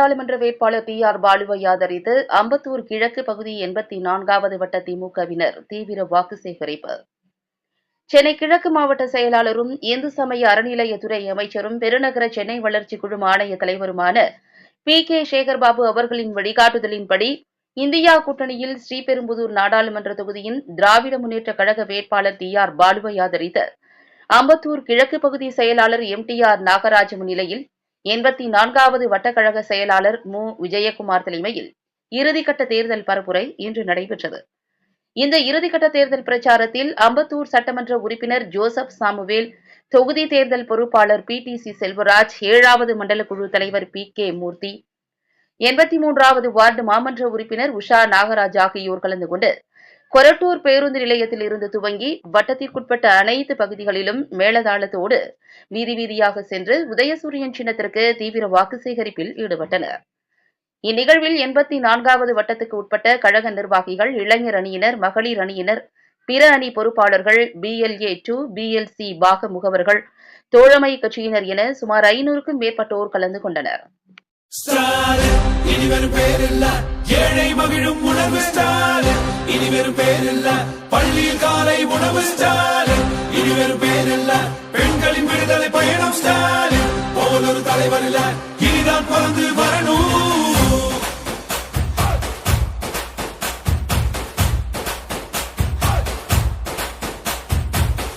நாடாளுமன்ற வேட்பாளர் டி.ஆர். பாலுவை ஆதரித்து அம்பத்தூர் கிழக்கு பகுதி 84வது வட்ட திமுகவினர் தீவிர வாக்கு சேகரிப்பு. சென்னை கிழக்கு மாவட்ட செயலாளரும் இந்து சமய அறநிலையத்துறை அமைச்சரும் பெருநகர சென்னை வளர்ச்சி குழும ஆணைய தலைவருமான பி.கே. சேகர்பாபு அவர்களின் வழிகாட்டுதலின்படி இந்தியா கூட்டணியில் ஸ்ரீபெரும்புதூர் நாடாளுமன்ற தொகுதியின் திராவிட முன்னேற்றக் கழக வேட்பாளர் டி.ஆர். பாலுவை ஆதரித்த அம்பத்தூர் கிழக்கு பகுதி செயலாளர் எம்.டி.ஆர். நாகராஜ் முன்னிலையில் 84வது வட்டக்கழக செயலாளர் மு. விஜயகுமார் தலைமையில் இறுதிக்கட்ட தேர்தல் பரப்புரை இன்று நடைபெற்றது. இந்த இறுதிக்கட்ட தேர்தல் பிரச்சாரத்தில் அம்பத்தூர் சட்டமன்ற உறுப்பினர் ஜோசப் சாமுவேல், தொகுதி தேர்தல் பொறுப்பாளர் பி.டி.சி. செல்வராஜ், 7வது மண்டல குழு தலைவர் பி.கே. மூர்த்தி, 83வது வார்டு மாமன்ற உறுப்பினர் உஷா நாகராஜ் ஆகியோர் கலந்து கொண்டு கொரட்டூர் பேருந்து நிலையத்தில் இருந்து துவங்கி வட்டத்திற்குட்பட்ட அனைத்து பகுதிகளிலும் மேளதாளத்தோடு வீதி வீதியாக சென்று உதயசூரியன் சின்னத்திற்கு தீவிர வாக்கு சேகரிப்பில் ஈடுபட்டனர். இந்நிகழ்வில் 84வது வட்டத்துக்கு உட்பட்ட கழக நிர்வாகிகள், இளைஞர் அணியினர், மகளிர் அணியினர், பிற அணி பொறுப்பாளர்கள், BLA2, BLC பாக முகவர்கள், தோழமை கட்சியினர் என சுமார் 500க்கும் மேற்பட்டோர் கலந்து கொண்டனர். ஏழை மகிழும் உணவு ஸ்டாலின், இனி வெறும் பேரில்ல. பள்ளியில் காலை உணவு ஸ்டாலின், இனி வெறும் பேரில்ல. பெண்களின் விடுதலை பயணம் ஸ்டாலின் போல் ஒரு தலைவர் இல்ல, இனிதான் பிறந்து வரணும்.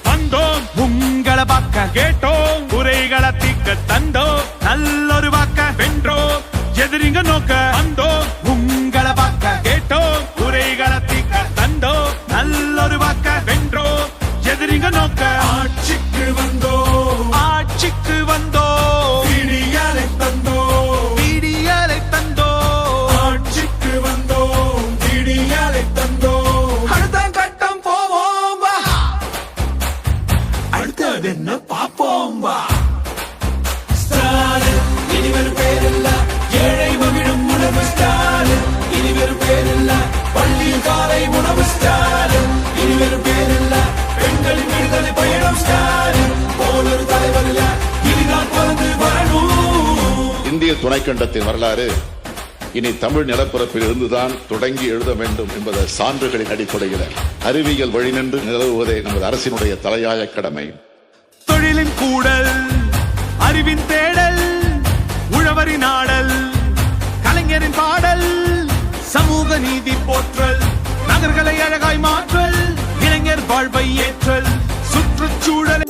வந்தோம் உங்களை பார்க்க, கேட்டோம் குறைகளை தீர்க்க, தந்தோம் நல்லொரு வாக்க, வென்றோம் எதிரிங்க நோக்க. வந்தோம் உங்களை பார்க்க, கேட்டோம் குறைகளை தீர்க்க, தந்தோம் நல்லொரு வாக்க, வென்றோம் எதிரிங்க நோக்க. ஆட்சிக்கு வந்தோம், ஆட்சிக்கு வந்தோம், விடியலை தந்தோம், விடியலை தந்தோம். ஆட்சிக்கு வந்தோம், விடியலை தந்தோம். அடுத்த கட்டம் போவோம் வா, அடுத்தது என்ன பாப்போம் வா. ஸ்டாலின் இனி வெறும் பேரில்ல, ஏழை மகிழும் உணவு ஸ்டாலின், இனி வெறும் பேரில்ல. பள்ளியில் காலை உணவு ஸ்டாலின், இனி வெறும் பேரில்ல. பெண்களின் விடுதலை பயணம் ஸ்டாலின் போல் ஒரு தலைவர் இல்ல, இனிதான் பிறந்து வரணும். இந்திய துணைக்கண்டத்தின் வரலாறு இனி தமிழ் நிலப்பரப்பில் இருந்துதான் தொடங்கி எழுத வேண்டும் என்பதை சான்றுகளின் அடிப்படையில் அறிவியல் வழி நின்று நிலவுவதே நமது அரசினுடைய தலையாய கடமை. தொழிலின் கூடல், அறிவின் தேடல், உழவரின் ஆடல், கலைஞரின் பாடல், சமூக நீதி போற்றல், நகர்களை அழகாய் மாற்றல், இளைஞர் வாழ்வை ஏற்றல், சுற்றுச்சூழல்